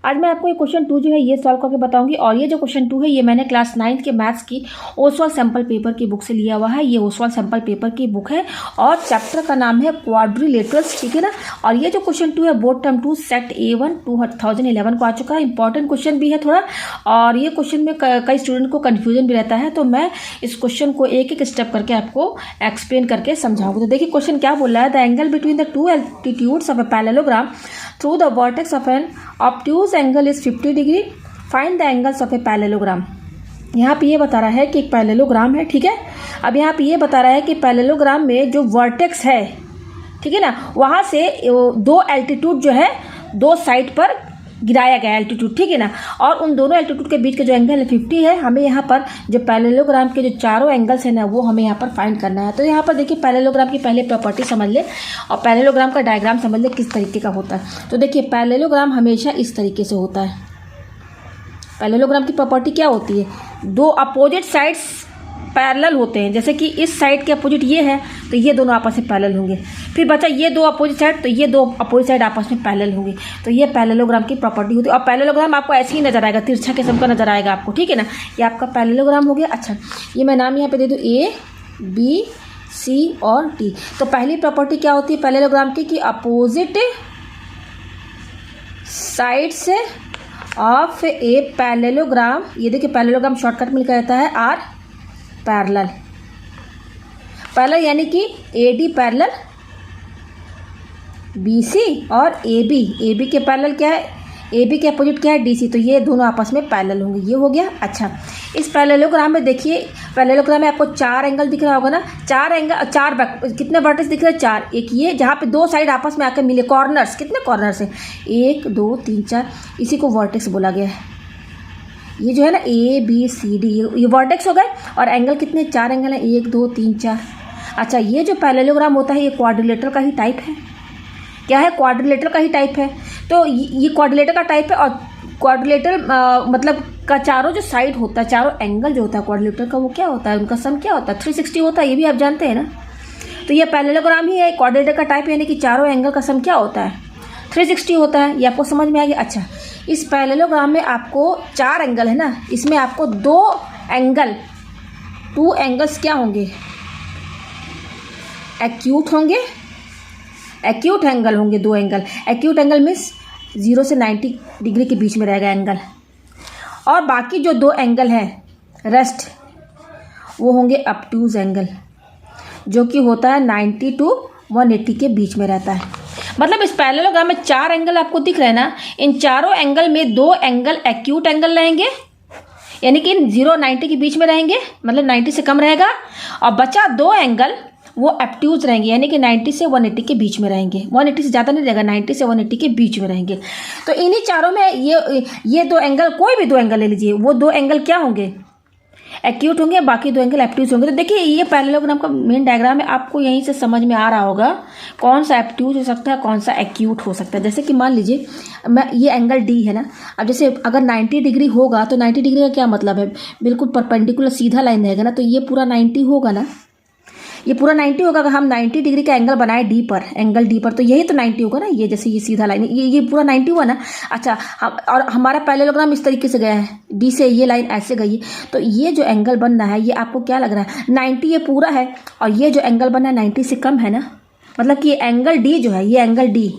आज मैं आपको ये क्वेश्चन 2 जो है ये सॉल्व करके बताऊंगी। और ये जो क्वेश्चन 2 है ये मैंने क्लास 9th के मैथ्स की ओसवाल सैम्पल पेपर की बुक से लिया हुआ है। ये ओसवाल सैम्पल पेपर की बुक है और चैप्टर का नाम है क्वाड्रिलेटरल्स, ठीक है ना। और ये जो क्वेश्चन 2 है बोर्ड टर्म 2 सेट A1 2011 को आ चुका है। इंपॉर्टेंट क्वेश्चन भी है थोड़ा, और ये क्वेश्चन में कई स्टूडेंट को कन्फ्यूजन भी रहता है, तो मैं इस क्वेश्चन को एक एक स्टेप करके आपको एक्सप्लेन करके समझाऊंगी। तो देखिए क्वेश्चन क्या बोल रहा है, the angle between the two altitudes of a parallelogram through the vertex of an obtuse angle is 50 degree, find the angles of a parallelogram. यहाँ पे ये बता रहा है कि एक पैरेललोग्राम है, ठीक है। अब यहाँ पे ये बता रहा है कि पैरेललोग्राम में जो वर्टेक्स है, ठीक है ना, वहाँ से दो एल्टीट्यूड जो है दो साइड पर गिराया गया एल्टीट्यूड, ठीक है ना। और उन दोनों एल्टीट्यूड के बीच का जो एंगल है 50 है। हमें यहाँ पर जो पैरेललोग्राम के जो चारों एंगल्स है ना वो हमें यहाँ पर फाइंड करना है। तो यहाँ पर देखिए पैरेललोग्राम की पहले प्रॉपर्टी समझ ले और पैरेललोग्राम का डायग्राम समझ ले किस तरीके का होता है। तो देखिए पैरेललोग्राम हमेशा इस तरीके से होता है। पैरेललोग्राम की प्रॉपर्टी क्या होती है, दो अपोजिट साइड्स पैरेलल होते हैं। जैसे कि इस साइड के अपोजिट ये है तो ये दोनों आपस में पैरेलल होंगे। फिर बचा ये दो अपोजिट साइड, तो ये दो अपोजिट साइड आपस में पैरेलल होंगे। तो ये पैरेललोग्राम की प्रॉपर्टी होती है। और पैरेललोग्राम आपको ऐसे ही नजर आएगा, तिरछा किस्म का नजर आएगा आपको, ठीक है ना। ये आपका पैरेललोग्राम हो गया। अच्छा, ये मैं नाम यहाँ पे दे दूँ A, B, C और D। तो पहली प्रॉपर्टी क्या होती है पैरेललोग्राम की कि अपोजिट साइड से ऑफ ए पैरेललोग्राम, ये देखिए पैरेललोग्राम शॉर्टकट में लिखा जाता है आर पैरेलल। पैरेलल यानी कि AD पैरेलल BC और AB के पैरेलल क्या है, AB के अपोजिट क्या है DC। तो ये दोनों आपस में पैरेलल होंगे, ये हो गया। अच्छा, इस पैरेललोग्राम में देखिए, पैरेललोग्राम में आपको चार एंगल दिख रहा होगा ना, चार एंगल, कितने वर्टेक्स दिख रहे हैं, चार। एक ये जहाँ पे दो साइड आपस में आकर मिले, कॉर्नर्स, कितने कॉर्नर्स हैं, 1 2 3 4, इसी को वर्टेक्स बोला गया है। ये जो है ना ABCD ये वर्टेक्स हो गए। और एंगल कितने, चार एंगल हैं, 1 2 3 4। अच्छा, ये जो पैरेललोग्राम होता है ये क्वाड्रिलेटरल का ही टाइप है। क्या है, क्वाड्रिलेटरल का ही टाइप है। तो ये क्वाड्रिलेटरल का टाइप है। और क्वाड्रिलेटरल मतलब का चारों जो साइड होता है, चारों एंगल जो होता है क्वाड्रिलेटरल का, वो क्या होता है, उनका सम क्या होता है, 360 होता है। ये भी आप जानते हैं ना। तो ये पैरेललोग्राम ही है, क्वाड्रिलेटरल का टाइप, यानी कि चारों एंगल का सम क्या होता है, 360 होता है। ये आपको समझ में आ गया। अच्छा, इस पैरेललोग्राम में आपको चार एंगल है ना, इसमें आपको टू एंगल्स क्या होंगे, एक्यूट होंगे, एक्यूट एंगल होंगे, दो एंगल। एक्यूट एंगल मीन्स 0 से 90 डिग्री के बीच में रहेगा एंगल। और बाकी जो दो एंगल हैं रेस्ट, वो होंगे ऑब्ट्यूज एंगल, जो कि होता है 90 to 180 के बीच में रहता है। मतलब इस पैरेललोग्राम में चार एंगल आपको दिख रहे हैं ना, इन चारों एंगल में दो एंगल एक्यूट एंगल रहेंगे, यानी कि 0 90 के बीच में रहेंगे, मतलब 90 से कम रहेगा। और बचा दो एंगल वो ऑब्ट्यूज रहेंगे, यानी कि 90 से 180 के बीच में रहेंगे। 180 से ज़्यादा नहीं रहेगा, 90 से 180 के बीच में रहेंगे। तो इन्हीं चारों में ये दो एंगल, कोई भी दो एंगल ले लीजिए, वो दो एंगल क्या होंगे, एक्यूट होंगे, बाकी दो एंगल ऑब्ट्यूज होंगे। तो देखिए ये पैरेललोग्राम का मेन डायग्राम है, आपको यहीं से समझ में आ रहा होगा कौन सा ऑब्ट्यूज हो सकता है, कौन सा एक्यूट हो सकता है। जैसे कि मान लीजिए मैं ये एंगल D है ना, अब जैसे अगर 90 डिग्री होगा तो 90 डिग्री का क्या मतलब है, बिल्कुल परपेंडिकुलर सीधा लाइन रहेगा ना, तो ये पूरा 90 होगा ना, ये पूरा 90 होगा। अगर हम 90 डिग्री का एंगल बनाए D पर, एंगल D पर, तो यही तो 90 होगा ना। ये जैसे ये सीधा लाइन, ये पूरा 90 हुआ ना। अच्छा, और हमारा पैरेललोग्राम इस तरीके से गया है, D से ये लाइन ऐसे गई है, तो ये जो एंगल बन रहा है ये आपको क्या लग रहा है, 90 ये पूरा है। और ये जो एंगल बना है 90 से कम है ना, मतलब कि ये एंगल D जो है, ये एंगल D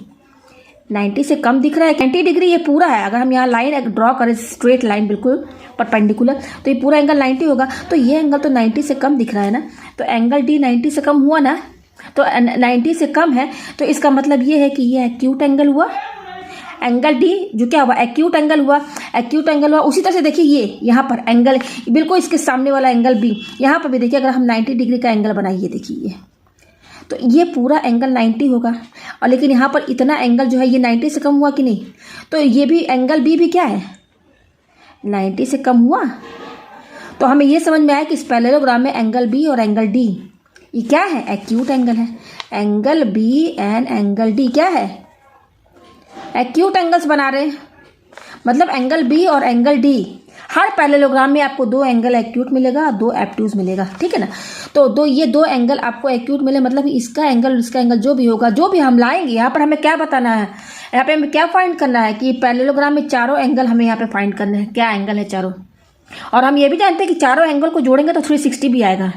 90 से कम दिख रहा है। 90 डिग्री ये पूरा है। अगर हम यहाँ लाइन ड्रॉ करें, स्ट्रेट लाइन बिल्कुल परपेंडिकुलर, तो ये पूरा एंगल 90 होगा। तो ये एंगल तो 90 से कम दिख रहा है ना, तो एंगल D 90 से कम हुआ ना, तो 90 से कम है, तो इसका मतलब ये है कि ये एक्यूट एंगल हुआ। एंगल D जो क्या हुआ, एक्यूट एंगल हुआ, एक्यूट एंगल हुआ। उसी तरह से देखिए ये यहाँ पर एंगल बिल्कुल इसके सामने वाला एंगल B, यहाँ पर भी देखिए अगर हम 90 डिग्री का एंगल बनाइए, देखिए ये, तो ये पूरा एंगल 90 होगा। और लेकिन यहाँ पर इतना एंगल जो है ये 90 से कम हुआ कि नहीं, तो ये भी एंगल B भी क्या है, 90 से कम हुआ। तो हमें ये समझ में आया कि इस पैरेललोग्राम में एंगल B और एंगल D ये क्या है, एक्यूट एंगल है। Angle B and angle D क्या है, एक्यूट एंगल्स बना रहे हैं। मतलब एंगल B और एंगल D, हर पैरेललोग्राम में आपको दो एंगल एक्यूट मिलेगा और दो ऑब्ट्यूज मिलेगा, ठीक है ना। तो ये दो एंगल आपको एक्यूट मिले, मतलब इसका एंगल और इसका एंगल जो भी होगा, जो भी हम लाएंगे, यहाँ पर हमें क्या बताना है, यहाँ पे हमें क्या फाइंड करना है कि पैरेललोग्राम में चारों एंगल हमें यहाँ पे फाइंड करने हैं, क्या एंगल है चारों। और हम ये भी जानते हैं कि चारों एंगल को जोड़ेंगे तो 360 भी आएगा,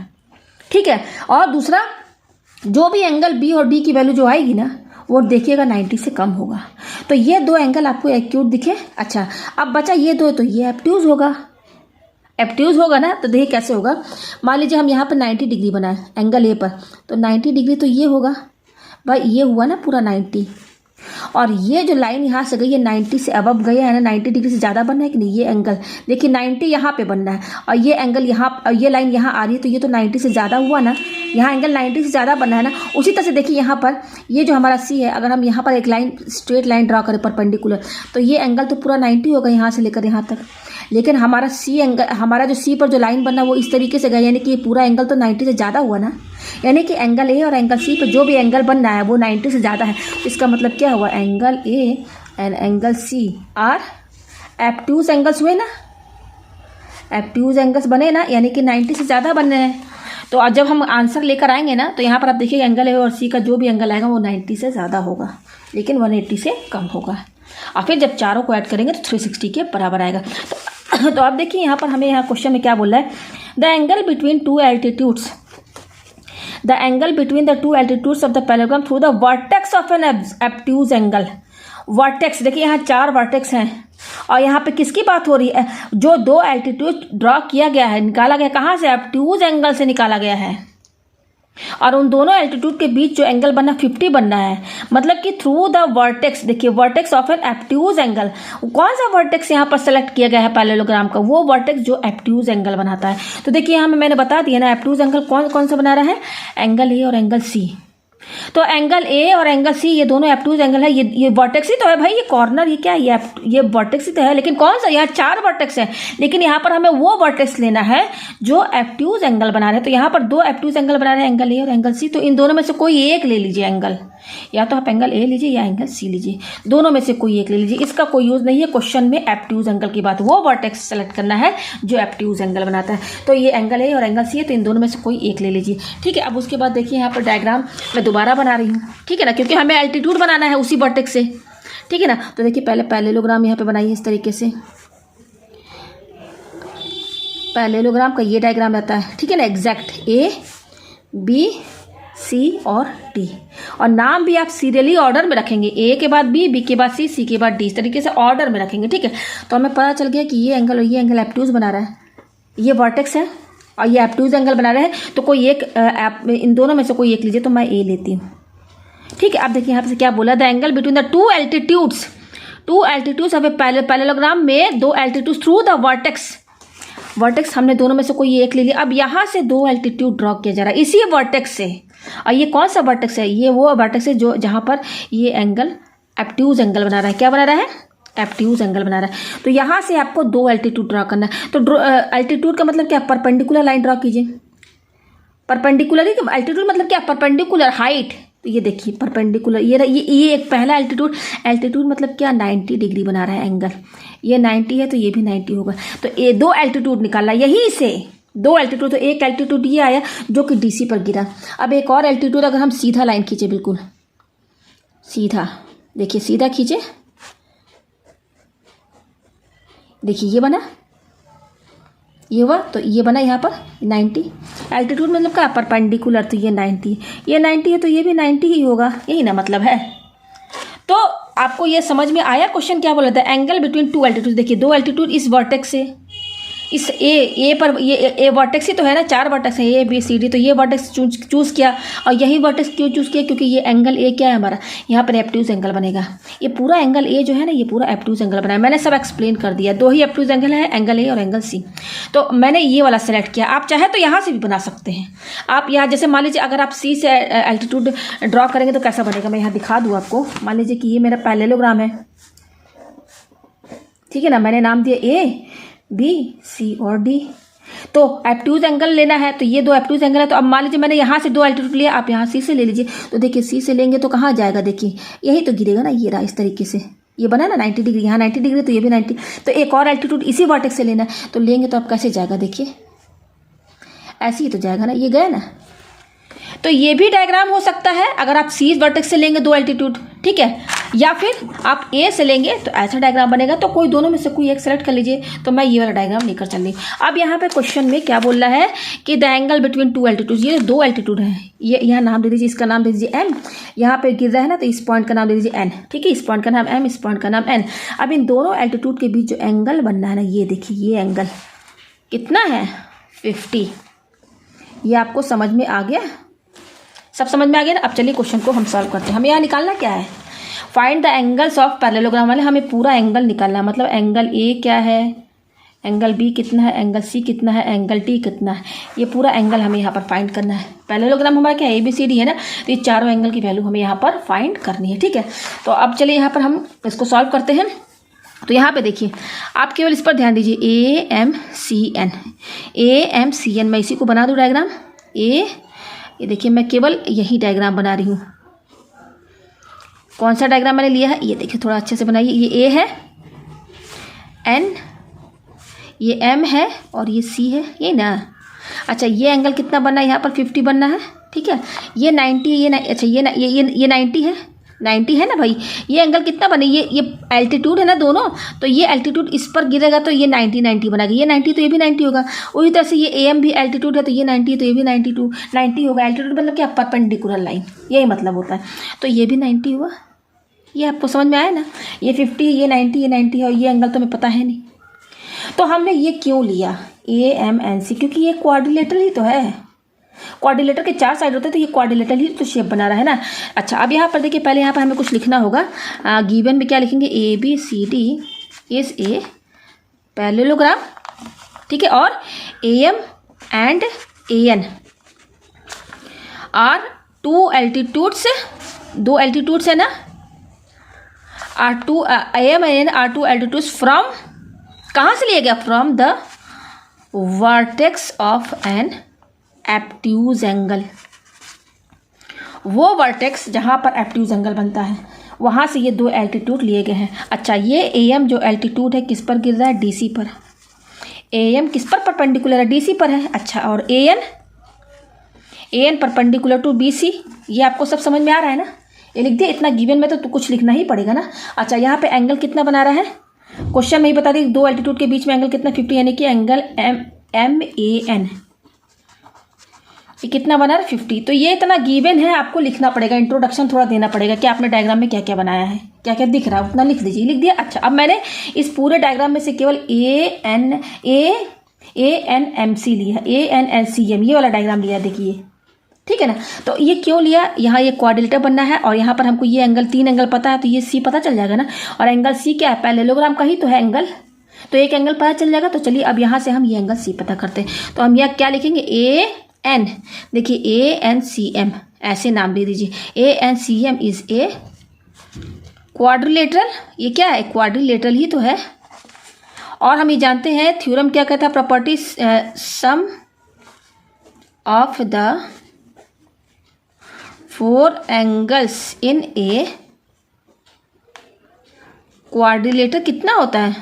ठीक है। और दूसरा, जो भी एंगल बी और डी की वैल्यू जो आएगी ना, वो देखिएगा 90 से कम होगा। तो ये दो एंगल आपको एक्यूट दिखे। अच्छा, अब बचा ये दो, तो ये एब्ट्यूज होगा। एब्ट्यूज होगा ना, तो देखिए कैसे होगा। मान लीजिए हम यहाँ पर 90 डिग्री बनाए एंगल ए पर, तो 90 डिग्री तो ये होगा भाई, ये हुआ ना पूरा 90। और ये जो लाइन यहाँ से गई है 90 से अबव गई है ना, 90 डिग्री से ज़्यादा बनना है कि नहीं। ये एंगल देखिए 90 यहाँ पे बनना है, और ये एंगल यहाँ, ये लाइन यहाँ आ रही है, तो ये तो 90 से ज़्यादा हुआ ना। यहाँ एंगल 90 से ज़्यादा बनना है ना। उसी तरह से देखिए यहाँ पर ये जो हमारा सी है, अगर हम यहाँ पर एक लाइन स्ट्रेट लाइन ड्रा करें परपेंडिकुलर, तो ये एंगल तो पूरा 90 होगा यहाँ से लेकर यहाँ तक। लेकिन हमारा सी एंगल, हमारा जो सी पर जो लाइन बनना वो इस तरीके से गया, यानी कि ये पूरा एंगल तो 90 से ज़्यादा हुआ ना। यानी कि एंगल ए और एंगल सी पर जो भी एंगल बनना है वो 90 से ज़्यादा है। तो इसका मतलब क्या हुआ, angle A and angle C are obtuse angles हुए ना। एब्ट्यूज एंगल्स बने ना, यानी कि 90 से ज़्यादा बनने हैं। तो आज जब हम आंसर लेकर आएंगे ना, तो यहाँ पर आप देखिए एंगल ए और सी का जो भी एंगल आएगा वो 90 से ज़्यादा होगा, लेकिन 180 से कम होगा। और फिर जब चारों को ऐड करेंगे तो 360 के बराबर आएगा। तो आप देखिए यहाँ पर हमें यहाँ क्वेश्चन में क्या बोला है, the angle between two altitudes, the angle between the two altitudes of the parallelogram through the vertex of an obtuse angle. Vertex देखिए यहाँ 4 वर्टेक्स हैं, और यहाँ पे किसकी बात हो रही है, जो दो एल्टीट्यूड ड्रॉ किया गया है, निकाला गया कहाँ से, एब्ट्यूज एंगल से निकाला गया है। और उन दोनों एल्टीट्यूड के बीच जो एंगल बनना 50 बनना है, मतलब कि थ्रू द वर्टेक्स, देखिए vertex of an obtuse angle, कौन सा वर्टेक्स यहाँ पर सेलेक्ट किया गया है पैरेललोग्राम का, वो वर्टेक्स जो एब्ट्यूज एंगल बनाता है। तो देखिए यहाँ मैंने बता दिया ना, एब्ट्यूज एंगल कौन कौन सा बना रहा है, एंगल ए और एंगल सी। तो एंगल ए और एंगल सी ये दोनों एब्ट्यूज एंगल है। ये वर्टेक्स ही तो है भाई, ये कॉर्नर, ये क्या है, ये वर्टेक्स ही तो है। लेकिन कौन सा, यहाँ 4 वर्टेक्स है, लेकिन यहाँ पर हमें वो वर्टेक्स लेना है जो एब्ट्यूज एंगल बना रहे हैं। तो यहाँ पर 2 एब्ट्यूज एंगल बना रहे हैं, एंगल ए और एंगल सी। तो इन दोनों में से कोई एक ले लीजिए एंगल, या तो आप एंगल ए लीजिए या एंगल सी लीजिए, दोनों में से कोई एक ले लीजिए। इसका कोई यूज़ नहीं है क्वेश्चन में एब्ट्यूज एंगल की बात, वो वर्टेक्स सेलेक्ट करना है जो एब्ट्यूज एंगल बनाता है। तो ये एंगल ए और एंगल सी है, तो इन दोनों में से कोई एक ले लीजिए, ठीक है। अब उसके बाद देखिए यहाँ पर डायग्राम मैं दोबारा बना रही हूँ, ठीक है ना, क्योंकि हमें एल्टीट्यूड बनाना है उसी वर्टेक्स से, ठीक है ना। तो देखिए पहले पैरेललोग्राम यहाँ पे बनाइए इस तरीके से। पैरेललोग्राम का ये डायग्राम रहता है, ठीक है ना, एग्जैक्ट ए बी सी और डी, और नाम भी आप सीरियली ऑर्डर में रखेंगे, ए के बाद बी, बी के बाद सी, सी के बाद डी, इस तरीके से ऑर्डर में रखेंगे, ठीक है। तो हमें पता चल गया कि ये एंगल और ये एंगल एब्ट्यूज बना रहा है, ये वर्टेक्स है और ये एब्ट्यूज एंगल बना रहे हैं। तो कोई एक इन दोनों में से कोई एक लीजिए, तो मैं ए लेती हूँ, ठीक है। अब देखिए यहाँ पे क्या बोला, the angle between the two altitudes of a parallelogram में 2 एल्टीट्यूड्स थ्रू द वर्टेक्स हमने दोनों में से कोई एक ले लिया। अब यहाँ से 2 एल्टीट्यूड ड्रॉ किया जा रहा है इसी वर्टेक्स से, और ये कौन सा वर्टेक्स है, ये वो वर्टेक्स है जो जहाँ पर ये एंगल एब्ट्यूज एंगल बना रहा है। क्या बना रहा है, एब्ट्यूज एंगल बना रहा है। तो यहाँ से आपको 2 एल्टीट्यूड ड्रॉ करना है। तो एल्टीट्यूड का मतलब क्या, परपेंडिकुलर लाइन ड्रॉ कीजिए। परपेंडिकुलर ही, एल्टीट्यूड मतलब क्या, परपेंडिकुलर हाइट। तो ये देखिए परपेंडिकुलर, ये एक पहला एल्टीट्यूड मतलब क्या, 90 डिग्री बना रहा है एंगल, ये 90 है तो ये भी 90 होगा। तो ये 2 एल्टीट्यूड निकालना, यहीं से 2 एल्टीट्यूड। तो एक एल्टीट्यूड ये आया जो कि डीसी पर गिरा। अब एक और एल्टीट्यूड, अगर हम सीधा लाइन खींचे, बिल्कुल सीधा, देखिए सीधा खींचे, देखिए ये बना, ये हुआ, तो ये बना यहाँ पर 90 एल्टीट्यूड मतलब क्या, परपेंडिकुलर। तो ये 90 है तो ये भी 90 ही होगा, यही ना मतलब है। तो आपको ये समझ में आया क्वेश्चन क्या बोला था, एंगल बिटवीन 2 एल्टीट्यूड। देखिए 2 एल्टीट्यूड इस वर्टेक्स से, इस ए पर, ये ए वर्टेक्स ही तो है ना, 4 वर्टेक्स है, ए बी सी डी। तो ये वर्टेक्स चूज़ किया, और यही वर्टेक्स क्यों चूज़ किया, क्योंकि ये एंगल ए क्या है हमारा, यहाँ पर एब्ट्यूज एंगल बनेगा। ये पूरा एंगल ए जो है ना, ये पूरा एब्ट्यूज एंगल बनाया, मैंने सब एक्सप्लेन कर दिया। 2 ही एब्ट्यूज एंगल है, एंगल ए और एंगल सी। तो मैंने ये वाला सेलेक्ट किया। आप चाहे तो यहाँ से भी बना सकते हैं। आप यहाँ जैसे मान लीजिए अगर आप सी से एल्टीट्यूड ड्रॉ करेंगे तो कैसा बनेगा, मैं यहाँ दिखा दूँ आपको। मान लीजिए कि ये मेरा पैरेललोग्राम है, ठीक है ना, मैंने नाम दिया ए बी सी और डी। तो एब्ट्यूज एंगल लेना है, तो ये 2 एब्ट्यूज एंगल है। तो अब मान लीजिए मैंने यहाँ से 2 एल्टीट्यूड लिया, आप यहाँ सी से ले लीजिए। तो देखिए सी से लेंगे तो कहाँ जाएगा, देखिए यही तो गिरेगा ना, ये रहा इस तरीके से, ये बना ना 90 डिग्री, यहाँ 90 डिग्री तो ये भी 90। तो एक और एल्टीट्यूड इसी वर्टेक्स से लेना है, तो लेंगे तो अब कैसे जाएगा, देखिए ऐसे ही तो जाएगा ना, ये गया ना। तो ये भी डायग्राम हो सकता है अगर आप सी वर्टेक्स से लेंगे 2 एल्टीट्यूड, ठीक है। या फिर आप ए से लेंगे तो ऐसा डायग्राम बनेगा, तो कोई दोनों में से कोई एक सेलेक्ट कर लीजिए। तो मैं ये वाला डायग्राम लेकर चल रही हूँ। अब यहाँ पे क्वेश्चन में क्या बोल रहा है कि the angle between to altitude, ये दो एल्टीट्यूड है, ये यहाँ नाम दे दीजिए, इसका नाम दे दीजिए एम, यहाँ पे गिर रहा है ना तो इस पॉइंट का नाम दे दीजिए एन, ठीक है, इस पॉइंट का नाम एम, इस पॉइंट का नाम एन। अब इन दोनों एल्टीट्यूड के बीच जो एंगल बनना है ना, ये देखिए ये एंगल कितना है 50। ये आपको समझ में आ गया, सब समझ में आ गया ना। अब चलिए क्वेश्चन को हम सॉल्व करते हैं। हमें यहाँ निकालना क्या है, find the angles of parallelogram वाले, हमें पूरा एंगल निकालना है। मतलब एंगल ए क्या है, एंगल बी कितना है, एंगल सी कितना है, एंगल टी कितना है, ये पूरा एंगल हमें यहाँ पर फाइंड करना है। पैरेललोग्राम हमारा क्या है, ABCD है ना, तो ये चारों एंगल की वैल्यू हमें यहाँ पर फाइंड करनी है, ठीक है। तो अब चलिए यहाँ पर हम इसको सॉल्व करते हैं। तो यहाँ पे देखिए, आप केवल इस पर ध्यान दीजिए, AMCN, AMCN, मैं इसी को बना दूँ डायग्राम। ये देखिए मैं केवल यही डायग्राम बना रही हूँ। कौन सा डायग्राम मैंने लिया है, ये देखिए थोड़ा अच्छे से बनाइए। ये A है, N, ये M है और ये C है, ये ना। अच्छा ये एंगल कितना बनना है, यहाँ पर 50 बनना है, ठीक है। ये 90 है, ये अच्छा ये 90 है, 90 है ना भाई। ये एंगल कितना बने, ये एल्टीट्यूड है ना दोनों, तो ये एल्टीट्यूड इस पर गिरेगा तो ये 90 बनेगा, ये 90 तो ये भी 90 होगा। उसी तरह से ये AM भी एल्टीट्यूड है तो ये 90 है तो ये भी 90 होगा। एल्टीट्यूड मतलब क्या, परपेंडिकुलर लाइन, यही मतलब होता है। तो ये भी 90 हुआ, ये आपको समझ में आया ना। ये 50, ये 90, ये 90 है और ये एंगल तो हमें पता है नहीं। तो हमने ये क्यों लिया AMNC, क्योंकि ये क्वाड्रिलेटरल ही तो है। क्वाड्रिलेटर के 4 साइड होते हैं तो ये क्वाड्रिलेटरल ही तो शेप बना रहा है ना। अच्छा अब यहाँ पर देखिए, पहले यहाँ पर हमें कुछ लिखना होगा। गिवन में क्या लिखेंगे, ABCD इज ए पैरेललोग्राम, ठीक है। और AM and AN are two altitudes, दो एल्टीट्यूड्स है ना, AM and AN are two altitudes from, कहाँ से लिया गया, from the vertex of an obtuse angle. वो वर्टेक्स जहाँ पर एप्ट्यूज एंगल बनता है वहाँ से ये दो एल्टीट्यूड लिए गए हैं। अच्छा ये AM जो एल्टीट्यूड है किस पर गिर रहा है, DC पर। AM किस पर परपेंडिकुलर है, DC पर है। अच्छा और AN परपेंडिकुलर टू BC, ये आपको सब समझ में आ रहा है ना। ये लिख दिया, इतना गिवन में तो कुछ लिखना ही पड़ेगा ना। अच्छा यहाँ पे एंगल कितना बना रहा है, क्वेश्चन में ही बता दी, दो एल्टीट्यूड के बीच में एंगल कितना 50, यानी कि एंगल MAN ये कितना बना रहा है 50। तो ये इतना गिवन है, आपको लिखना पड़ेगा, इंट्रोडक्शन थोड़ा देना पड़ेगा कि आपने डायग्राम में क्या क्या बनाया है, क्या क्या दिख रहा है उतना लिख दीजिए, लिख दिया। अच्छा अब मैंने इस पूरे डायग्राम में से केवल ANMC लिया, ANCM ये वाला डायग्राम लिया, देखिए ठीक है ना। तो ये क्यों लिया, यहाँ ये क्वाड्रिलेटर बनना है और यहाँ पर हमको ये एंगल, 3 एंगल पता है तो ये C पता चल जाएगा ना। और एंगल C क्या है, पैरेललोग्राम का ही तो है एंगल, तो एक एंगल पता चल जाएगा। तो चलिए अब यहाँ से हम ये एंगल C पता करते हैं। तो हम यहाँ क्या लिखेंगे, AN, देखिए ANCM ऐसे नाम दे दीजिए। ANCM इज ए क्वाड्रिलेटरल, ये क्या है, क्वाड्रिलेटरल ही तो है। और हम ये जानते हैं थ्योरम क्या कहता है, property sum of the 4 angles in a quadrilateral कितना होता है,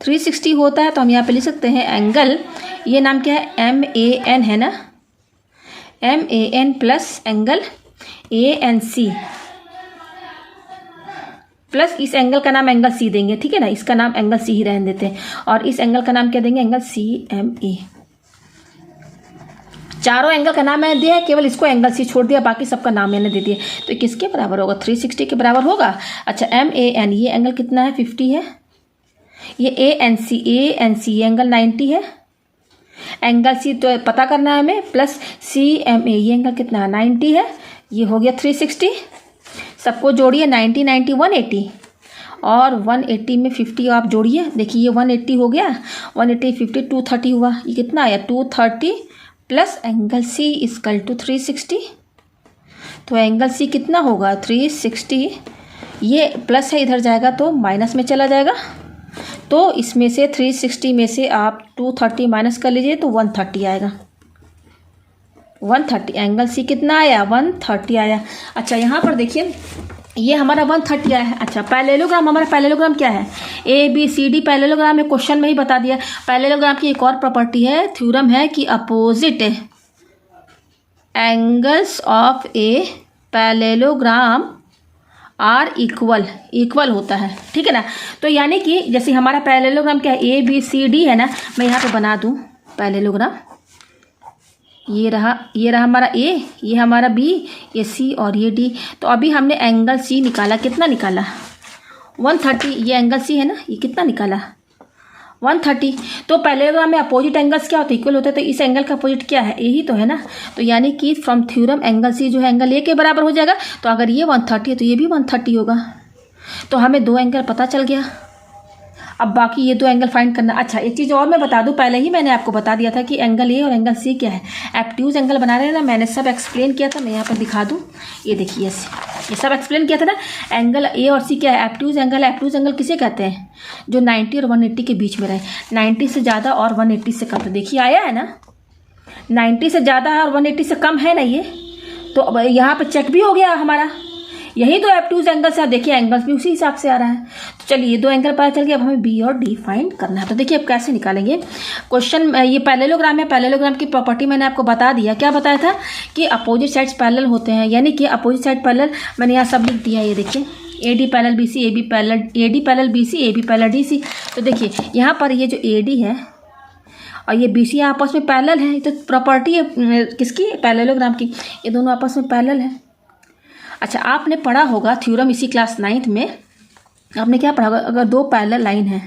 360 होता है। तो हम यहाँ पे लिख सकते हैं एंगल, ये नाम क्या है, MAN है ना, MAN plus angle ANC plus इस एंगल का नाम एंगल C देंगे, ठीक है ना, इसका नाम एंगल C ही रहने देते हैं। और इस एंगल का नाम क्या देंगे, एंगल CMA। चारों एंगल का नाम मैंने दिया है, केवल इसको एंगल C छोड़ दिया, बाकी सबका नाम मैंने दे दिया। तो किसके बराबर होगा, 360 के बराबर होगा। अच्छा MAN ये एंगल कितना है, 50 है। ये ANC ये एंगल 90 है। एंगल C तो पता करना है हमें, प्लस CMA ये एंगल कितना है, 90 है। ये हो गया 360, सबको जोड़िए, 90 90 180 और 180 में 50 आप जोड़िए, देखिए ये 180 हो गया, 180 50 230 हुआ। ये कितना आया, 230 plus angle C equal to 360। तो एंगल C कितना होगा, 360। ये प्लस है, इधर जाएगा तो माइनस में चला जाएगा। तो इसमें से 360 में से आप 230 माइनस कर लीजिए तो 130 आएगा, 130। एंगल C कितना आया, 130 आया। अच्छा यहाँ पर देखिए ये हमारा 130 आया है। अच्छा पैरेललोग्राम, हमारा पैरेललोग्राम क्या है, ABCD पैरेललोग्राम में क्वेश्चन में ही बता दिया। पैरेललोग्राम की एक और प्रॉपर्टी है, थ्योरम है कि opposite angles of a parallelogram are equal होता है, ठीक है ना। तो यानी कि जैसे हमारा पैरेललोग्राम क्या है, ए बी सी डी है ना, मैं यहाँ पे बना दूँ पैरेललोग्राम। ये रहा हमारा ए, ये हमारा बी, ये सी और ये डी। तो अभी हमने एंगल सी निकाला, कितना निकाला 130। ये एंगल सी है ना, ये कितना निकाला 130। तो पैरेललोग्राम में अपोजिट एंगल्स क्या होते हैं, इक्वल होते हैं। तो इस एंगल का अपोजिट क्या है, यही तो है ना। तो यानी कि फ्रॉम थ्योरम एंगल सी जो है एंगल ए के बराबर हो जाएगा। तो अगर ये 130 है तो ये भी 130 होगा। तो हमें दो एंगल पता चल गया। अब बाकी ये दो एंगल फाइंड करना। अच्छा, एक चीज़ और मैं बता दूं, पहले ही मैंने आपको बता दिया था कि एंगल ए और एंगल सी क्या है। एब्ट्यूज एंगल बना रहे हैं ना, मैंने सब एक्सप्लेन किया था। मैं यहाँ पर दिखा दूं, ये देखिए, ये सब एक्सप्लेन किया था ना। एंगल ए और सी क्या है, एब्ट्यूज एंगल किसे कहते हैं, जो 90 और 180 के बीच में रहे। 90 से ज़्यादा और 180 से कम। तो देखिए आया है ना, 90 से ज़्यादा है और 180 से कम है ना ये। तो अब यहाँ पर चेक भी हो गया हमारा, यही तो एब्ट्यूज एंगल से। आप देखिए एंगल्स भी उसी हिसाब से आ रहा है। तो चलिए, ये दो एंगल पता चल गया। अब हमें बी और डी फाइंड करना है। तो देखिए अब कैसे निकालेंगे क्वेश्चन। ये पैरेललोग्राम है, पैरेललोग्राम की प्रॉपर्टी मैंने आपको बता दिया। क्या बताया था कि अपोजिट साइड्स पैरेलल होते हैं, यानी कि अपोजिट साइड पैरेलल। मैंने यहाँ सब लिख दिया, ये देखिए, A D parallel B C, A D parallel B C, A B parallel D C. तो देखिए यहाँ पर ये जो ए डी है और ये बी सी आपस में पैरेलल है। तो प्रॉपर्टी है किसकी, पैरेललोग्राम की। ये दोनों आपस में पैरेलल है। अच्छा, आपने पढ़ा होगा थ्योरम इसी क्लास 9th में। आपने क्या पढ़ा होगा, अगर दो पैरेलल लाइन है,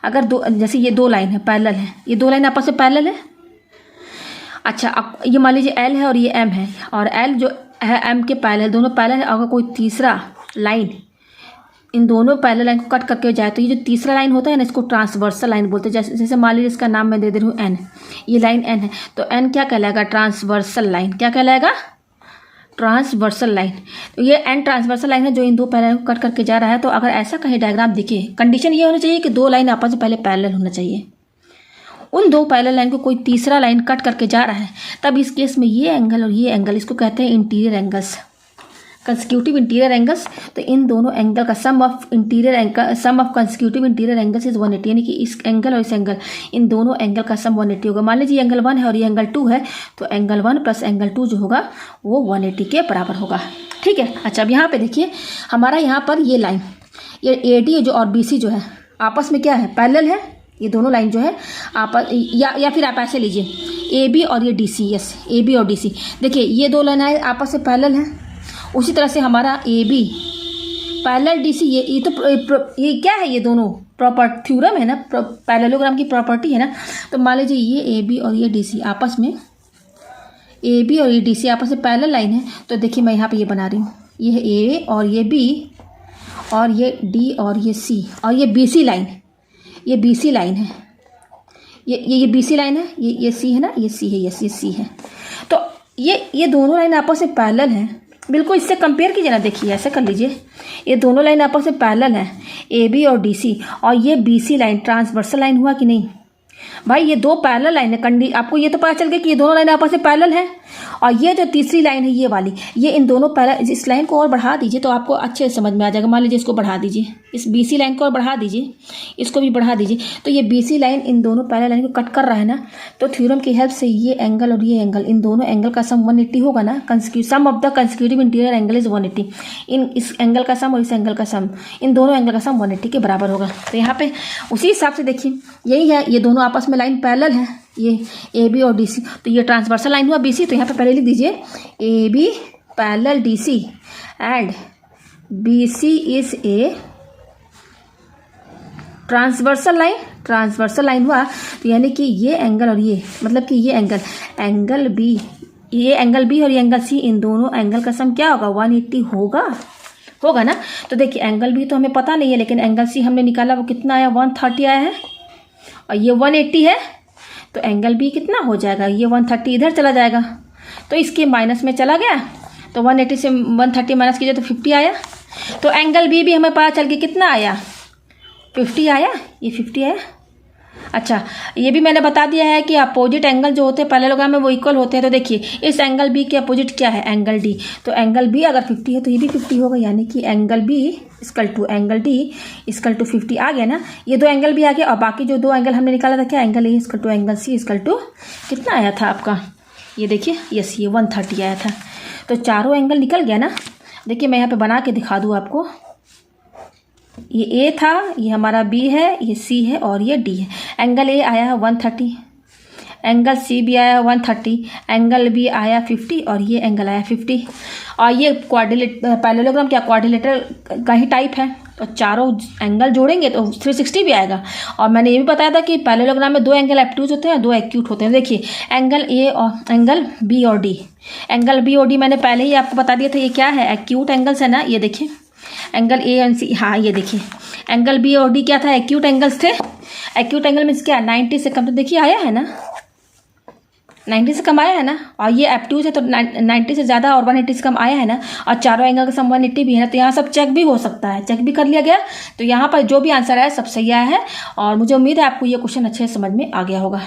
अगर दो, जैसे ये दो लाइन है पैरेलल है, ये दो लाइन आपस में पैरेलल है। अच्छा, अब ये मान लीजिए एल है और ये एम है, और एल जो है एम के पैरेलल, दोनों पैरेलल है। अगर कोई तीसरा लाइन इन दोनों पैरेलल लाइन को कट करके जाए, तो ये जो तीसरा लाइन होता है ना, इसको ट्रांसवर्सल लाइन बोलते हैं। जैसे मान लीजिए इसका नाम मैं दे रही हूँ एन, ये लाइन एन है। तो एन क्या कहलाएगा, ट्रांसवर्सल लाइन। क्या कहलाएगा, ट्रांसवर्सल लाइन। तो ये एन ट्रांसवर्सल लाइन है जो इन दो पैरेलल को कट करके जा रहा है। तो अगर ऐसा कहीं डायग्राम दिखे, कंडीशन ये होनी चाहिए कि दो लाइन आपस में पहले पैरेलल होना चाहिए। उन दो पैरेलल लाइन को कोई तीसरा लाइन कट करके जा रहा है, तब इस केस में ये एंगल और ये एंगल, इसको कहते हैं interior angles, consecutive interior angles. तो इन दोनों एंगल का sum of consecutive interior angles is 180। यानी कि इस एंगल और इस एंगल, इन दोनों एंगल का सम 180 होगा। मान लीजिए एंगल 1 है और ये एंगल 2 है, तो एंगल 1 प्लस एंगल 2 जो होगा वो 180 के बराबर होगा, ठीक है। अच्छा, अब यहाँ पे देखिए हमारा यहाँ पर ये लाइन, ये ए डी जो और बी सी जो है आपस में क्या है, पैरेलल है। ये दोनों लाइन जो है आपस, या फिर आप ऐसे लीजिए ए बी और ये D C. Yes, A B और डी सी। देखिए ये दो लाइन आपस में पैरेलल है। उसी तरह से हमारा A B parallel D C, ये ये क्या है, ये दोनों प्रॉपर्टी थ्योरम है ना, पैरेललोग्राम की प्रॉपर्टी है ना। तो मान लीजिए ये ए बी और ये डी सी आपस में, ए बी और ये डी सी आपस में पैरेलल लाइन है। तो देखिए मैं यहाँ पे ये बना रही हूँ, ये है ए और ये बी और ये डी और ये सी, और ये बी सी लाइन, ये बी सी लाइन है, ये बी सी लाइन है, ये सी है ना, ये सी है, ये सी है। तो ये दोनों लाइन आपस में पैरेलल हैं। बिल्कुल इससे कंपेयर कीजिए ना, देखिए ऐसे कर लीजिए, ये दोनों लाइन आपस में पैरेलल हैं, ए बी और डी सी। और ये B C line transversal line हुआ कि नहीं भाई, ये दो पैरेलल लाइन है। आपको ये तो पता चल गया कि ये दोनों लाइन आपस में पैरेलल है। और ये जो तीसरी लाइन है ये वाली, ये इन दोनों पैरेलल, इस लाइन को और बढ़ा दीजिए तो आपको अच्छे से समझ में आ जाएगा। मान लीजिए इसको बढ़ा दीजिए, इस बी सी लाइन को और बढ़ा दीजिए, इसको भी बढ़ा दीजिए। तो ये बी सी लाइन इन दोनों पैरेलल लाइन को कट कर रहा है ना। तो थ्योरम की हेल्प से ये एंगल और ये एंगल, इन दोनों एंगल का सम 180 होगा ना। Sum of the consecutive interior angle is 180। इस एंगल का सम और इस एंगल का सम, इन दोनों एंगल का सम 180 के बराबर होगा। तो यहाँ पे उसी हिसाब से देखिए, यही है, ये दोनों आपस में लाइन पैरेलल है, ये ए बी और डी सी। तो ये ट्रांसवर्सल लाइन हुआ बी सी। तो यहाँ पे पहले लिख दीजिए A B parallel D C and B C is a transversal line हुआ। तो यानी कि ये एंगल और ये, मतलब कि ये एंगल बी, ये एंगल बी और ये एंगल सी, इन दोनों एंगल का सम क्या होगा, 180 होगा ना। तो देखिए एंगल बी तो हमें पता नहीं है, लेकिन एंगल सी हमने निकाला, वो कितना आया, 130 आया है, और ये 180 है। तो एंगल बी कितना हो जाएगा, ये 130 इधर चला जाएगा, तो इसके माइनस में चला गया। तो 180 से 130 माइनस कीजिए तो 50 आया। तो एंगल बी भी हमें पता चल के कितना आया, 50 आया, ये 50 आया। अच्छा, ये भी मैंने बता दिया है कि अपोजिट एंगल जो होते हैं पैरेललोग्राम में वो इक्वल होते हैं। तो देखिए इस एंगल बी के अपोजिट क्या है, एंगल डी। तो एंगल बी अगर 50 है तो ये भी 50 होगा, यानी कि angle B equal to angle D equal to 50 आ गया ना। ये दो एंगल भी आ गया, और बाकी जो दो एंगल हमने निकाला था क्या, angle A equal to angle C equal to कितना आया था आपका, ये देखिए, यस, ये 130 आया था। तो चारों एंगल निकल गया ना। देखिए मैं यहाँ पे बना के दिखा दूँ आपको। ये ए था, ये हमारा बी है, ये सी है और ये डी है। एंगल ए आया है 130, एंगल सी भी आया 130, एंगल बी आया 50 और ये एंगल आया 50। और ये पैरेललोग्राम क्या क्वाड्रिलेटरल का ही टाइप है, तो चारों एंगल जोड़ेंगे तो 360 भी आएगा। और मैंने ये भी बताया था कि पैरेललोग्राम में 2 एंगल एब्ट्यूज होते हैं, 2 एक्यूट होते हैं। देखिए एंगल ए और एंगल बी और डी, एंगल बी और डी मैंने पहले ही आपको बता दिया था, ये क्या है, एक्यूट एंगल्स है ना। ये देखिए एंगल ए एंड सी, हाँ ये देखिए एंगल बी और डी क्या था, एक्यूट एंगल्स थे। एक्यूट एंगल मीन्स क्या, 90 से कम, तो देखिए आया है ना, 90 से कम आया है ना। और ये एब्ट्यूज है तो 90 से ज़्यादा और 180 से कम आया है ना। और चारों एंगल का सम 180 भी है ना, तो यहाँ सब चेक भी हो सकता है, चेक भी कर लिया गया। तो यहाँ पर जो भी आंसर आया सब सही आया है। और मुझे उम्मीद है आपको ये क्वेश्चन अच्छे से समझ में आ गया होगा।